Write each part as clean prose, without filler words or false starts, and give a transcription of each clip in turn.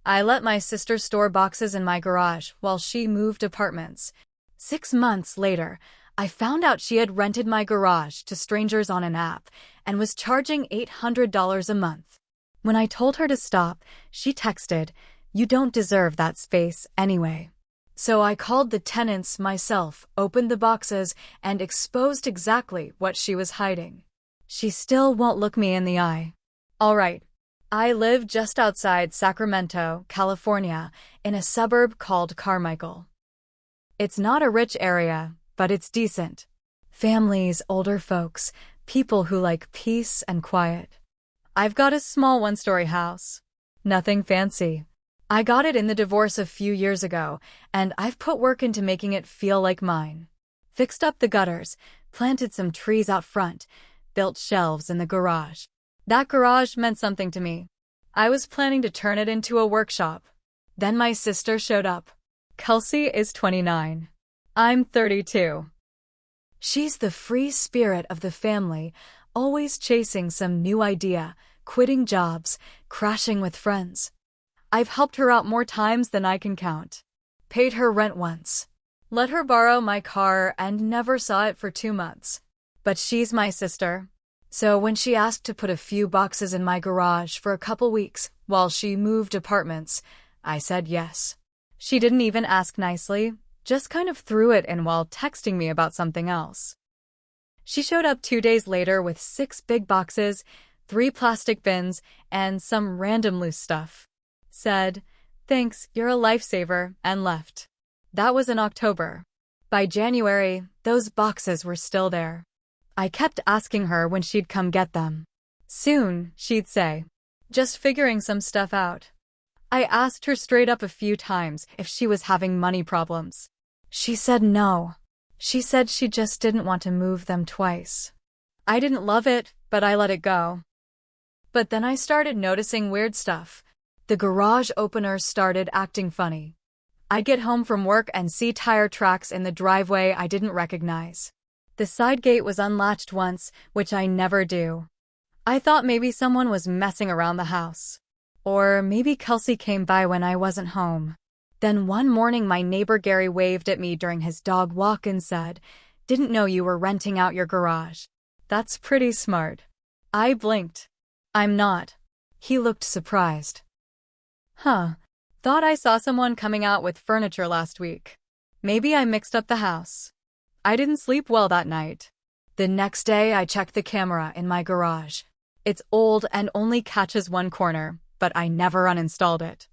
I let my sister store boxes in my garage while she moved apartments. 6 months later, I found out she had rented my garage to strangers on an app and was charging $800 a month. When I told her to stop, she texted, "You don't deserve that space anyway." So I called the tenants myself, opened the boxes, and exposed exactly what she was hiding. She still won't look me in the eye. All right. I live just outside Sacramento, California, in a suburb called Carmichael. It's not a rich area, but it's decent. Families, older folks, people who like peace and quiet. I've got a small one-story house. Nothing fancy. I got it in the divorce a few years ago, and I've put work into making it feel like mine. Fixed up the gutters, planted some trees out front, built shelves in the garage. That garage meant something to me. I was planning to turn it into a workshop. Then my sister showed up. Kelsey is 29. I'm 32. She's the free spirit of the family, always chasing some new idea, quitting jobs, crashing with friends. I've helped her out more times than I can count. Paid her rent once. Let her borrow my car and never saw it for 2 months. But she's my sister. So when she asked to put a few boxes in my garage for a couple weeks while she moved apartments, I said yes. She didn't even ask nicely, just kind of threw it in while texting me about something else. She showed up 2 days later with 6 big boxes, 3 plastic bins, and some random loose stuff. Said, "Thanks, you're a lifesaver," and left. That was in October. By January, those boxes were still there. I kept asking her when she'd come get them. Soon, she'd say. Just figuring some stuff out. I asked her straight up a few times if she was having money problems. She said no. She said she just didn't want to move them twice. I didn't love it, but I let it go. But then I started noticing weird stuff. The garage opener started acting funny. I'd get home from work and see tire tracks in the driveway I didn't recognize. The side gate was unlatched once, which I never do. I thought maybe someone was messing around the house. Or maybe Kelsey came by when I wasn't home. Then one morning my neighbor Gary waved at me during his dog walk and said, "Didn't know you were renting out your garage." That's pretty smart. I blinked. I'm not. He looked surprised. Thought I saw someone coming out with furniture last week. Maybe I mixed up the house. I didn't sleep well that night. The next day I checked the camera in my garage. It's old and only catches one corner, but I never uninstalled it.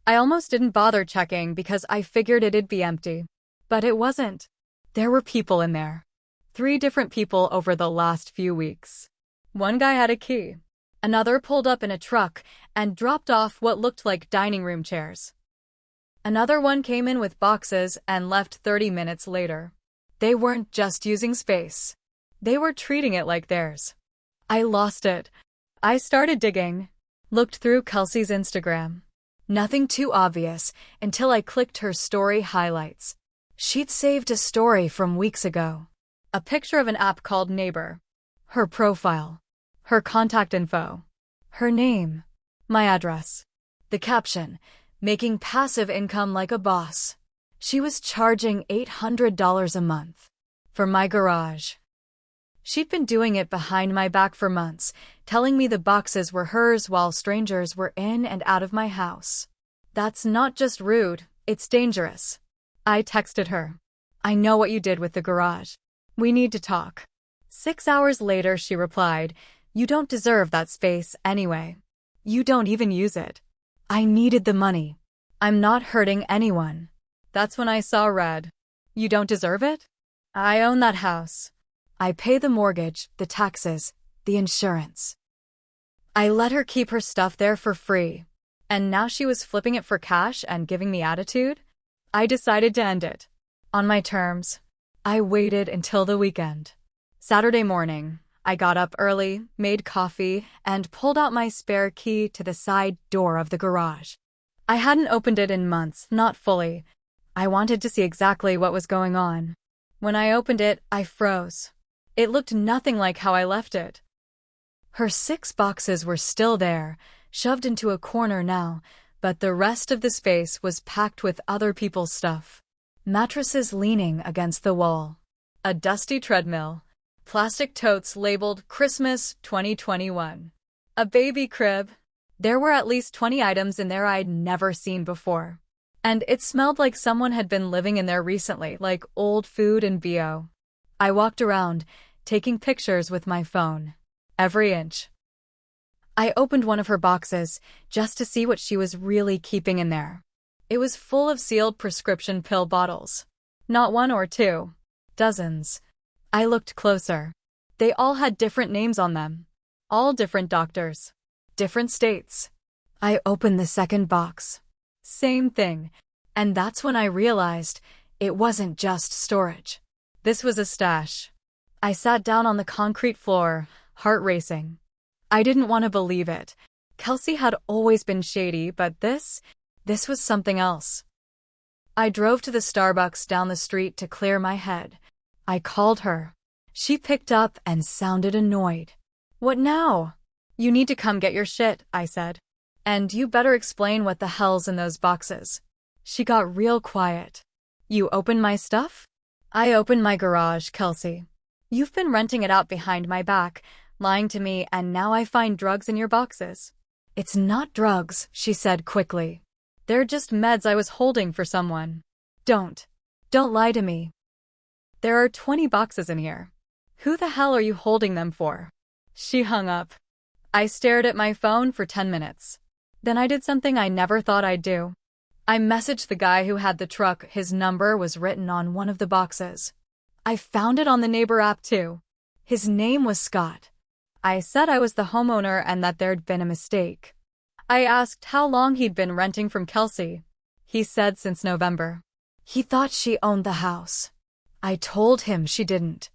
I almost didn't bother checking because I figured it'd be empty. But it wasn't. There were people in there. 3 different people over the last few weeks. One guy had a key. Another pulled up in a truck and dropped off what looked like dining room chairs. Another one came in with boxes and left 30 minutes later. They weren't just using space. They were treating it like theirs. I lost it. I started digging. Looked through Kelsey's Instagram. Nothing too obvious until I clicked her story highlights. She'd saved a story from weeks ago. A picture of an app called Neighbor. Her profile. Her contact info. Her name. My address. The caption, "Making passive income like a boss." She was charging $800 a month for my garage. She'd been doing it behind my back for months, telling me the boxes were hers while strangers were in and out of my house. That's not just rude, it's dangerous. I texted her. "I know what you did with the garage. We need to talk." 6 hours later, she replied, "You don't deserve that space anyway. You don't even use it." I needed the money. I'm not hurting anyone. That's when I saw red. You don't deserve it? I own that house. I pay the mortgage, the taxes, the insurance. I let her keep her stuff there for free. And now she was flipping it for cash and giving me attitude? I decided to end it. On my terms. I waited until the weekend. Saturday morning, I got up early, made coffee, and pulled out my spare key to the side door of the garage. I hadn't opened it in months, not fully. I wanted to see exactly what was going on. When I opened it, I froze. It looked nothing like how I left it. Her 6 boxes were still there, shoved into a corner now, but the rest of the space was packed with other people's stuff. Mattresses leaning against the wall. A dusty treadmill. Plastic totes labeled Christmas 2021. A baby crib. There were at least 20 items in there I'd never seen before. And it smelled like someone had been living in there recently, like old food and BO. I walked around, taking pictures with my phone. Every inch. I opened one of her boxes, just to see what she was really keeping in there. It was full of sealed prescription pill bottles. Not one or two. Dozens. I looked closer. They all had different names on them. All different doctors. Different states. I opened the second box. Same thing. And that's when I realized it wasn't just storage. This was a stash. I sat down on the concrete floor, heart racing. I didn't want to believe it. Kelsey had always been shady, but this was something else. I drove to the Starbucks down the street to clear my head. I called her. She picked up and sounded annoyed. What now? You need to come get your shit, I said. And you better explain what the hell's in those boxes. She got real quiet. You opened my stuff? I opened my garage, Kelsey. You've been renting it out behind my back, lying to me, and now I find drugs in your boxes. It's not drugs, she said quickly. They're just meds I was holding for someone. Don't lie to me. There are 20 boxes in here. Who the hell are you holding them for? She hung up. I stared at my phone for 10 minutes. Then I did something I never thought I'd do. I messaged the guy who had the truck. His number was written on one of the boxes. I found it on the neighbor app too. His name was Scott. I said I was the homeowner and that there'd been a mistake. I asked how long he'd been renting from Kelsey. He said since November. He thought she owned the house. I told him she didn't.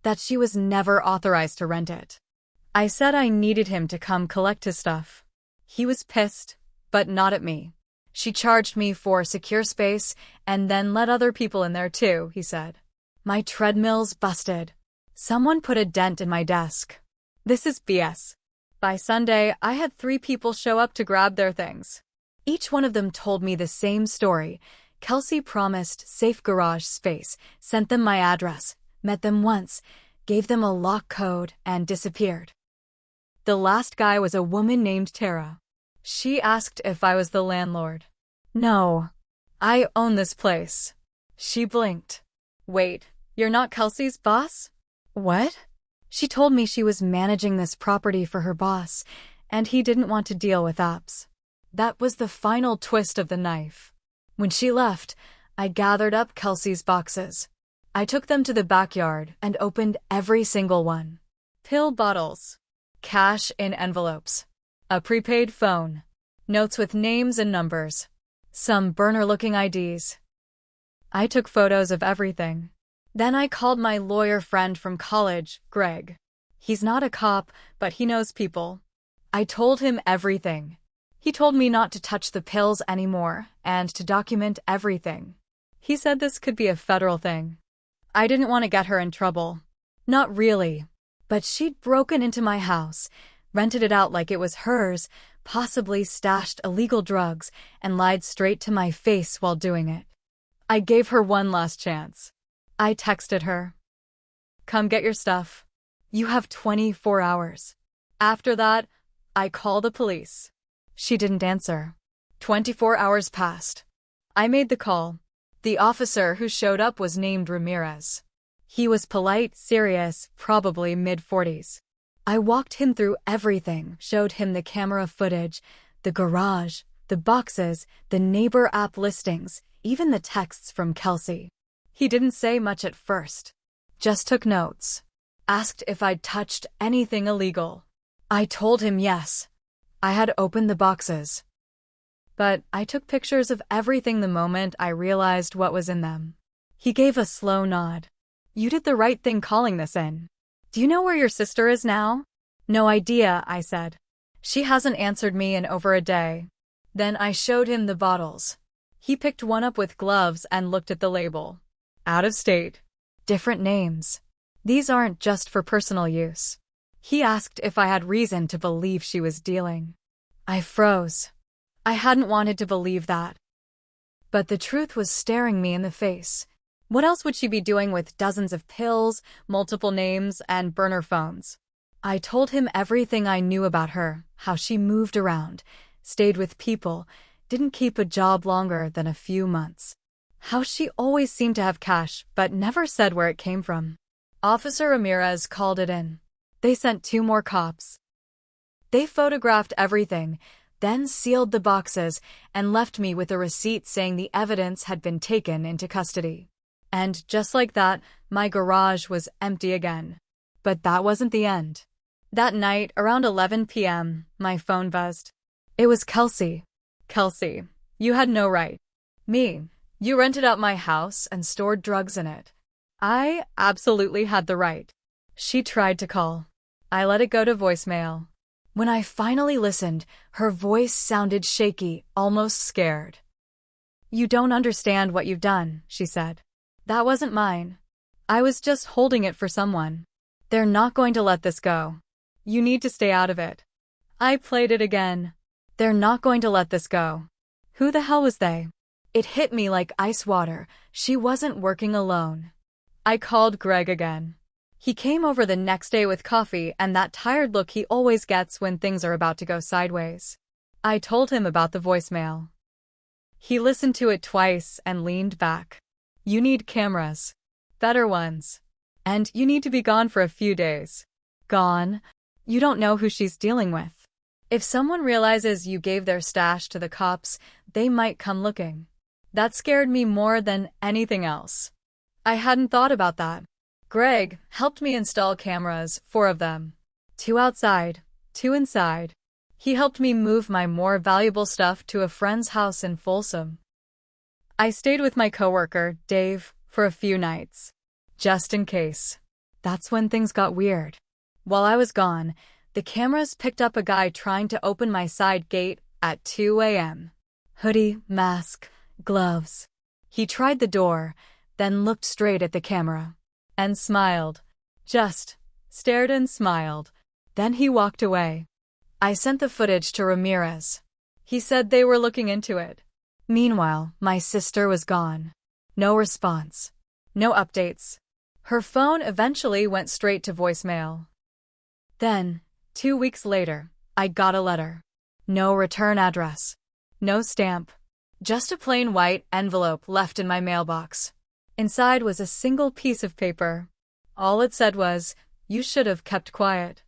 That she was never authorized to rent it. I said I needed him to come collect his stuff. He was pissed, but not at me. She charged me for secure space and then let other people in there too, he said. My treadmill's busted. Someone put a dent in my desk. This is BS. By Sunday, I had 3 people show up to grab their things. Each one of them told me the same story. Kelsey promised safe garage space, sent them my address, met them once, gave them a lock code, and disappeared. The last guy was a woman named Tara. She asked if I was the landlord. No. I own this place. She blinked. Wait, you're not Kelsey's boss? What? She told me she was managing this property for her boss, and he didn't want to deal with apps. That was the final twist of the knife. When she left, I gathered up Kelsey's boxes. I took them to the backyard and opened every single one. Pill bottles. Cash in envelopes. A prepaid phone. Notes with names and numbers. Some burner-looking IDs. I took photos of everything. Then I called my lawyer friend from college, Greg. He's not a cop, but he knows people. I told him everything. He told me not to touch the pills anymore and to document everything. He said this could be a federal thing. I didn't want to get her in trouble. Not really. But she'd broken into my house, rented it out like it was hers, possibly stashed illegal drugs, and lied straight to my face while doing it. I gave her one last chance. I texted her. Come get your stuff. You have 24 hours. After that, I call the police. She didn't answer. 24 hours passed. I made the call. The officer who showed up was named Ramirez. He was polite, serious, probably mid-40s. I walked him through everything, showed him the camera footage, the garage, the boxes, the neighbor app listings, even the texts from Kelsey. He didn't say much at first. Just took notes. Asked if I'd touched anything illegal. I told him yes. I had opened the boxes. But I took pictures of everything the moment I realized what was in them. He gave a slow nod. You did the right thing calling this in. Do you know where your sister is now? No idea, I said. She hasn't answered me in over a day. Then I showed him the bottles. He picked one up with gloves and looked at the label. Out of state. Different names. These aren't just for personal use. He asked if I had reason to believe she was dealing. I froze. I hadn't wanted to believe that. But the truth was staring me in the face. What else would she be doing with dozens of pills, multiple names, and burner phones? I told him everything I knew about her, how she moved around, stayed with people, didn't keep a job longer than a few months. How she always seemed to have cash, but never said where it came from. Officer Ramirez called it in. They sent 2 more cops. They photographed everything, then sealed the boxes and left me with a receipt saying the evidence had been taken into custody. And just like that, my garage was empty again. But that wasn't the end. That night, around 11 p.m., my phone buzzed. It was Kelsey. Kelsey, you had no right. Me, you rented out my house and stored drugs in it. I absolutely had the right. She tried to call. I let it go to voicemail. When I finally listened, her voice sounded shaky, almost scared. You don't understand what you've done, she said. That wasn't mine. I was just holding it for someone. They're not going to let this go. You need to stay out of it. I played it again. They're not going to let this go. Who the hell was they? It hit me like ice water. She wasn't working alone. I called Greg again. He came over the next day with coffee and that tired look he always gets when things are about to go sideways. I told him about the voicemail. He listened to it twice and leaned back. You need cameras. Better ones. And you need to be gone for a few days. Gone? You don't know who she's dealing with. If someone realizes you gave their stash to the cops, they might come looking. That scared me more than anything else. I hadn't thought about that. Greg helped me install cameras, 4 of them. 2 outside, 2 inside. He helped me move my more valuable stuff to a friend's house in Folsom. I stayed with my coworker, Dave, for a few nights. Just in case. That's when things got weird. While I was gone, the cameras picked up a guy trying to open my side gate at 2 a.m. Hoodie, mask, gloves. He tried the door, then looked straight at the camera. And smiled. Just stared and smiled. Then he walked away. I sent the footage to Ramirez. He said they were looking into it. Meanwhile, my sister was gone. No response. No updates. Her phone eventually went straight to voicemail. Then, 2 weeks later, I got a letter. No return address. No stamp. Just a plain white envelope left in my mailbox. Inside was a single piece of paper. All it said was, "You should have kept quiet."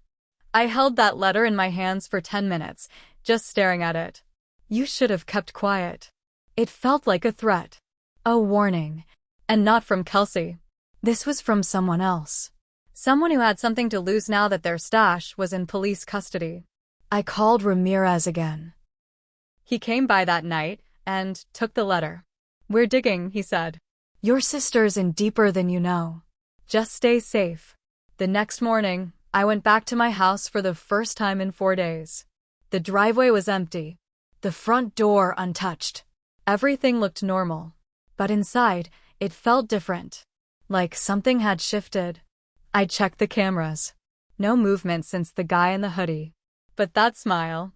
I held that letter in my hands for 10 minutes, just staring at it. You should have kept quiet. It felt like a threat. A warning. And not from Kelsey. This was from someone else. Someone who had something to lose now that their stash was in police custody. I called Ramirez again. He came by that night and took the letter. We're digging, he said. Your sister's in deeper than you know. Just stay safe. The next morning, I went back to my house for the first time in 4 days. The driveway was empty. The front door untouched. Everything looked normal. But inside, it felt different. Like something had shifted. I checked the cameras. No movement since the guy in the hoodie. But that smile.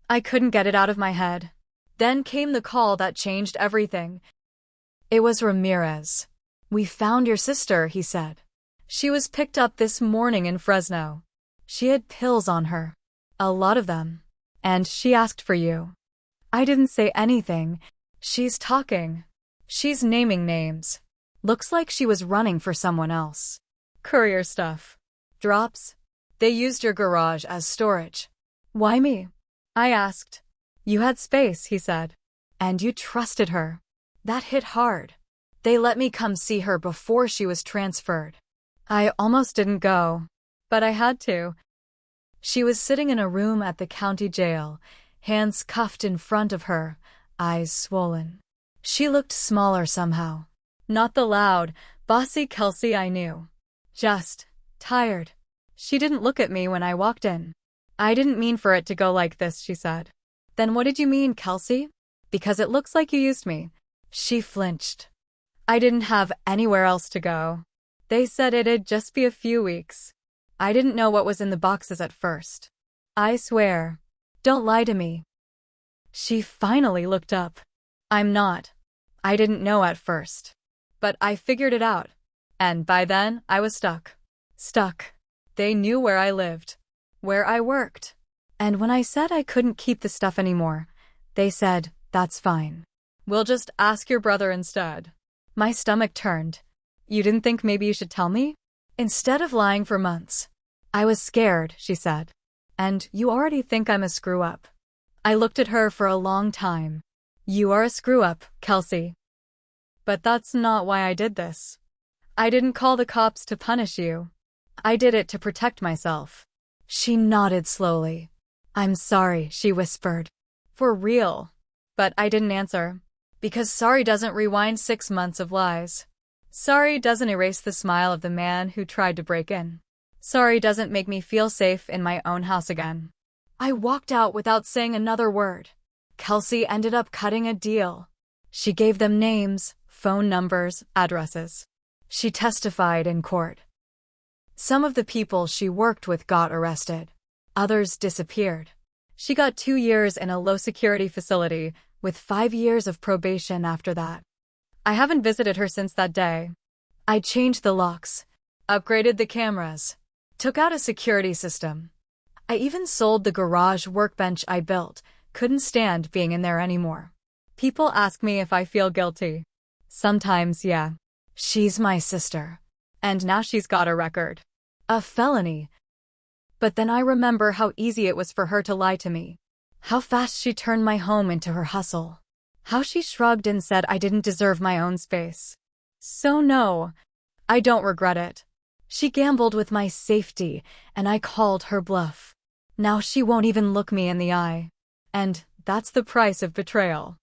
I couldn't get it out of my head. Then came the call that changed everything. It was Ramirez. We found your sister, he said. She was picked up this morning in Fresno. She had pills on her. A lot of them. And she asked for you. I didn't say anything. She's talking. She's naming names. Looks like she was running for someone else. Courier stuff. Drops. They used your garage as storage. Why me? I asked. You had space, he said. And you trusted her. That hit hard. They let me come see her before she was transferred. I almost didn't go, but I had to. She was sitting in a room at the county jail, hands cuffed in front of her, eyes swollen. She looked smaller somehow. Not the loud, bossy Kelsey I knew. Just tired. She didn't look at me when I walked in. I didn't mean for it to go like this, she said. Then what did you mean, Kelsey? Because it looks like you used me. She flinched. I didn't have anywhere else to go. They said it'd just be a few weeks. I didn't know what was in the boxes at first. I swear. Don't lie to me. She finally looked up. I'm not. I didn't know at first. But I figured it out. And by then, I was stuck. Stuck. They knew where I lived. Where I worked. And when I said I couldn't keep the stuff anymore, they said, that's fine. We'll just ask your brother instead. My stomach turned. You didn't think maybe you should tell me? Instead of lying for months. I was scared, she said. And you already think I'm a screw-up. I looked at her for a long time. You are a screw-up, Kelsey. But that's not why I did this. I didn't call the cops to punish you. I did it to protect myself. She nodded slowly. I'm sorry, she whispered. For real. But I didn't answer. Because sorry doesn't rewind 6 months of lies. Sorry doesn't erase the smile of the man who tried to break in. Sorry doesn't make me feel safe in my own house again. I walked out without saying another word. Kelsey ended up cutting a deal. She gave them names, phone numbers, addresses. She testified in court. Some of the people she worked with got arrested. Others disappeared. She got 2 years in a low-security facility, with 5 years of probation after that. I haven't visited her since that day. I changed the locks, upgraded the cameras, took out a security system. I even sold the garage workbench I built, couldn't stand being in there anymore. People ask me if I feel guilty. Sometimes, yeah. She's my sister. And now she's got a record. A felony. But then I remember how easy it was for her to lie to me. How fast she turned my home into her hustle. How she shrugged and said I didn't deserve my own space. So no, I don't regret it. She gambled with my safety, and I called her bluff. Now she won't even look me in the eye. And that's the price of betrayal.